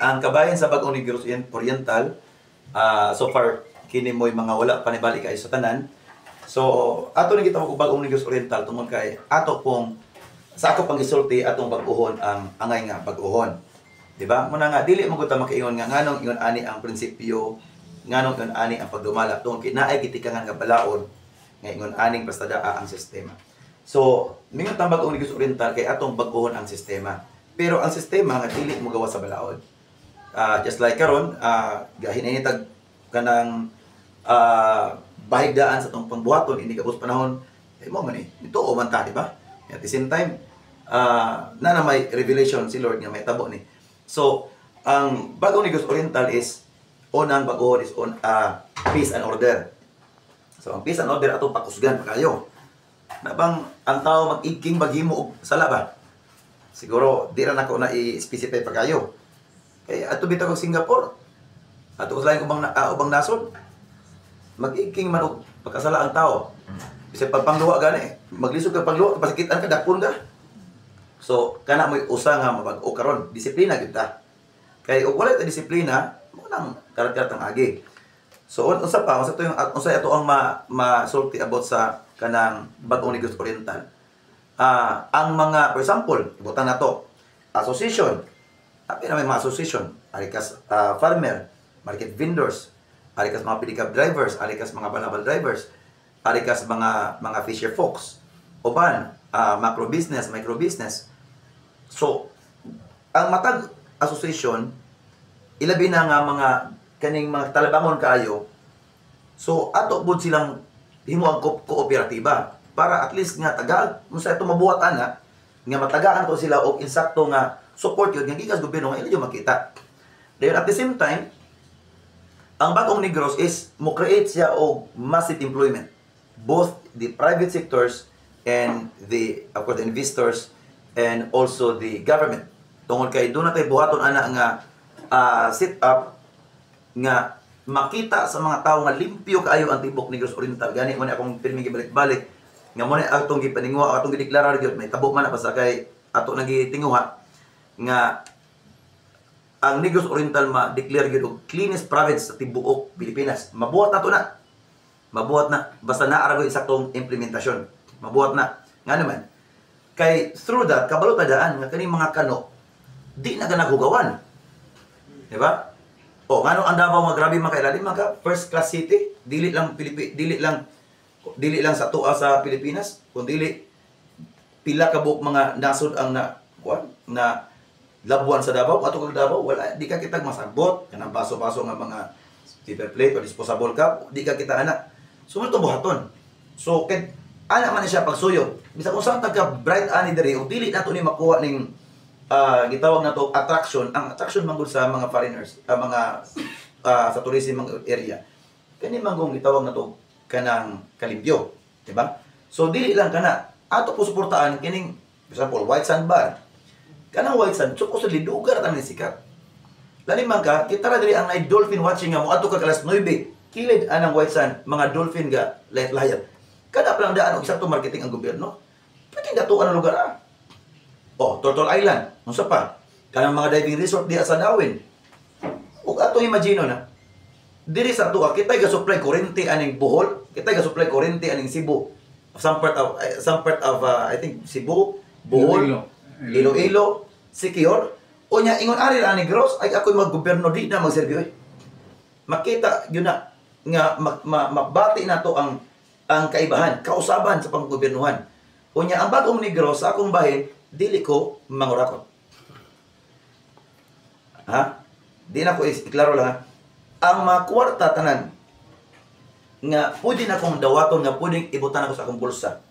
ang kabayan sa Bag-o Negros Oriental, so far kini mo'y mga wala panibalik kay sa tanan. So ato ni kita og Bag-o Negros Oriental tungod kay ato pong sa ako pang gisulti atong bag-ohon ang angay nga bag-ohon. Di ba? Muna nga dili mo gud ta makaingon nga nganong ingon ani ang prinsipyo, nganong ingon ani ang pagdumala tungod kay naay gitikangan nga balaod nga ingon aning basta daa ang sistema. So mingon ta Bag-o Negros Oriental kay atong bag-ohon ang sistema. Pero ang sistema nga dili mo gawa sa balaod. Just like karon, gahinahitag kanang bahigdaan sa itong pangbuhaton, hindi kabus panahon, mo man ito o man ta, di ba? At the same time, na may revelation si Lord nga may tabo ni. So, ang Bag-o Negros Oriental is, unang bag-ohon is peace and order. So, ang peace and order atong pakusgan pa kayo. Nabang ang tao mag-igking maghimo og sala ba? Siguro, di rin ako na i-specify pa kayo. Kaya ato bitaw ko Singapore. Ato ko lain ubang nasod. Mag-igking man og pagkasala ang tao. Bisa pagpangluwa gani, maglisod ka pangluwa, pasakitan ka, dakpon ka. So, kana mo'y usa nga mabag-o karon, disiplina gyud ta. Kay ug wala ta disiplina, mo nang karat-karat ang agi. So, unsa pa, unsa ato ang masulti about sa kanang Bag-o Negros Oriental. Ang mga, for example, ibutan na to, association. Api na may mga association, arikas farmer, market vendors, arikas mga pedicab drivers, arikas mga balabal drivers, arikas mga fisher folks, uban, macro business, micro business. So, ang matag association, ilabi na nga mga kaning mga talabangon kaayo. So, ato bud silang himo ang kooperatiba para at least nga tagaan unsa ito mabuhat ana nga matagaan ko sila og insakto nga support yun nga gikas gobyerno nga ila makita. Then at the same time, ang Bag-o Negros is mo create siya og massive employment, both the private sectors and the of course the investors and also the government. Tungod kay doon natay buhaton ana nga set up nga makita sa mga tao nga limpyo kaayo ang tibok Negros Oriental. Gani mo na akong pirmi gibalik-balik nga mo na atong gipaningwa atong gideklarar gyud may tabo man pa sa kay ato nang gitinguha nga ang Negros Oriental ma-declare gyud og cleanest province sa tibuok Pilipinas. Mabuhat na to na. Mabuhat na basta naara gyud saktong implementasyon. Mabuhat na. Nga naman kay through that kabalo tadaan nga kaning mga kano di na ganagugawan. Di ba? O ngano ang Davao nga grabe makailalim mga first class city, dili lang sa tuwa sa Pilipinas, kundi pila ka buok mga nasod ang na labuan sa Davao, ato kag Davao, wala di ka kitag masabot kanang baso-baso nga mga paper plate o disposable cup, di ka kita ana. Sumunod to buhaton. So ket ana man siya pagsuyo. Bisag kung saan tagka bright ani diri o dili nato ni makuha ning gitawag na to attraction. Ang attraction manggod sa mga foreigners, mga sa tourism area. Kani manggong gitawag na to kanang kalimpyo, di ba? So dili lang kana ato po suportaan kining for example White Sand Bar. Kanang White Sand so sa lidugar ta ni sikat. Lani man ka kita ra diri ang night dolphin watching nga mo adto ka alas 9 kilid anang White Sand mga dolphin ga layat-layat. Kada pa lang daan og sakto marketing ang gobyerno. Pwede datuan ang lugar ah. Oh, Turtle Island. Unsa pa? Kanang mga diving resort diha sa Darwin. Ug ato imagino na. Diri sa tuwa kita ga-supply kuryente aning Bohol, kita ga-supply kuryente aning Cebu. Some part of I think Cebu, Bohol, Iloilo, Siquijor. Unya ingon ari ra ni Gross ay ako'y maggobyerno di na magserbyo. Makita yun na nga mabati na to ang kaibahan, kausaban sa panggobyernuhan. Unya ang Bag-o Negros sa akong bahin dili ko mangurakot. Ha? Di na ko iklaro lang ha. Ang mga kwarta tanan nga pwede na akong dawaton nga pwedeng ibutan ako sa akong bulsa.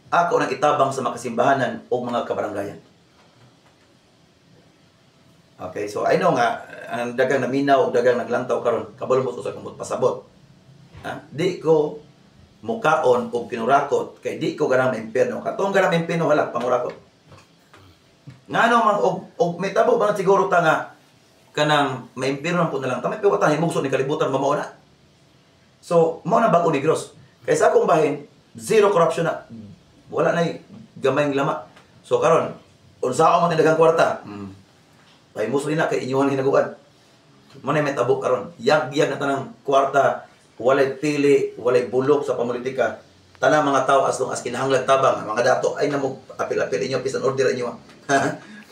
Ako nang itabang sa makasimbahanan o mga kabaranggayan. Okay, so I know nga ang dagang naminaw o dagang naglantaw karon kabalo mo sa akong pasabot. Ha? Di ko mukaon o kinurakot kay di ko ganang maimperno. Katong ganang maimperno wala pangurakot. Ngano man og may tabo ba siguro ta nga kanang maimpirno po na lang tamay piwatan himugso ni kalibutan mamao na. So mao na Bag-o Negros. Kay sa akong bahin zero corruption na. Wala nay gamay ng lama. So karon unsaon man daghang kwarta? Pahimos rin na kay inyuhan hinaguan. Mo na may tabok karon. Yag na tanang kwarta, walay pili, walay bulok sa pamolitika. Tanang mga tao as long as kinahanglan tabang, mga dato ay namo apil-apil inyo pisan order inyo.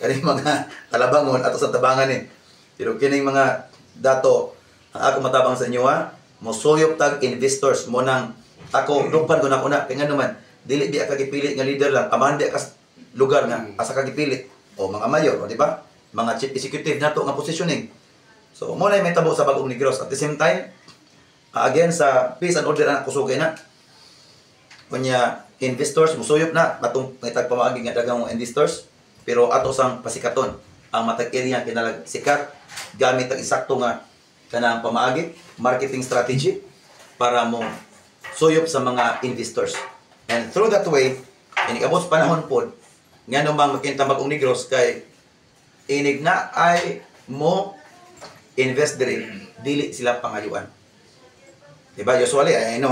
Kani mga talabangon ato sa tabangan ni. Pero kining mga dato ang ako matabang sa inyo mosuyop tag investors mo nang ako lumpan ko na kuna kay nga naman dili biya ka gipili nga leader lang amahan biya ka lugar nga asa ka gipili o mga mayor o di ba mga chief executive nato nga positioning. So mo na may tabo sa Bagong Negros at the same time again sa peace and order na kusugay na kunya investors musuyop na matong ngitag pamaagi nga daghang investors pero ato sang pasikaton ang matag area kinalag sikat gamit ang eksakto nga kanang pamaagi marketing strategy para mo suyop sa mga investors. And through that way inigabot panahon pod nga numang makinta Bagong Negros kay inig na ay mo invest dili sila pangayuan. Diba? Usually, I know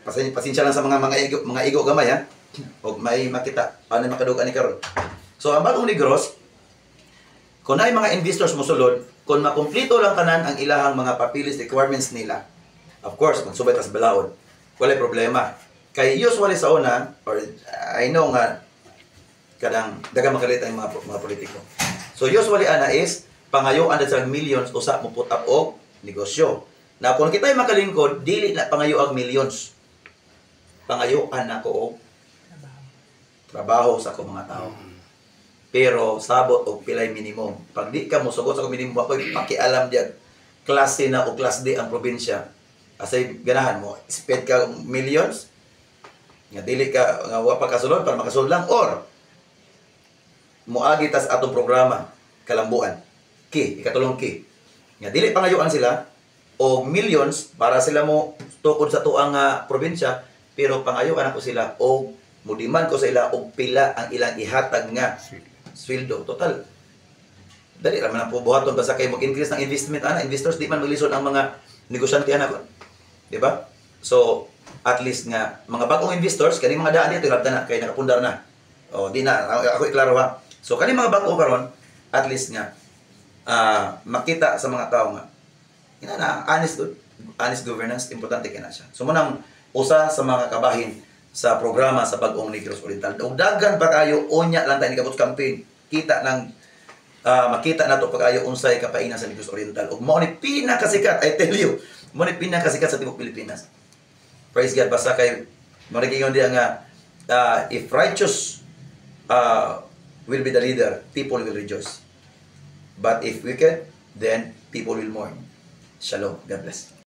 pasensya lang sa mga igo gamay o may makita paano makadugan ni karon. So ang Bagong Negros kung ay mga investors mo sulod, kung makumplito lang kanan ang ilahang mga papilis requirements nila. Of course, magsubay tas balaod. Wala problema. Kay usually sa una or I know nga kadang daga makalit ang mga politiko. So usually ana is pangayoan sa millions usa mo put up og negosyo. Na kung kita'y makalingkod, dili na pangayo ang millions. Pangayoan ako og trabaho sa akong mga tao. Pero sabot og pilay minimum. Pag di ka mosugot sa akong minimum, ako'y pakialam diyan. Klase na o class D ang probinsya. Asay ganahan mo, spend ka millions, nga dili ka nga wa pa kasulod para makasulod lang or moagi tas atong programa kalambuan. Ikatulong nga dili pangayoan sila o millions para sila mo tukod sa tuang probinsya pero pangayoan ako sila o mudiman ko sa ila og pila ang ilang ihatag nga sweldo total dali ra man po buhaton basta kay mag-increase ng investment investors di man maglisod ang mga negosyante ko di ba so at least nga mga bagong investors kani mga daan dito labta na kay nakapundar na o di na ako iklaro so kani mga bago karon at least nga makita sa mga tao nga ina na honest governance importante kina siya. So munang usa sa mga kabahin sa programa sa Bagong Negros Oriental. Dagan pa kayo unya lang tayo ni kabut campaign. Kita nang makita nato pag ayo unsay kapainan sa Negros Oriental. Ug mao ni pinakasikat I tell you. Mao ni pinakasikat sa tibuok Pilipinas. Praise God basta kay marigingon diya nga if righteous will be the leader, people will rejoice. But if wicked, then people will mourn. Shalom. God bless.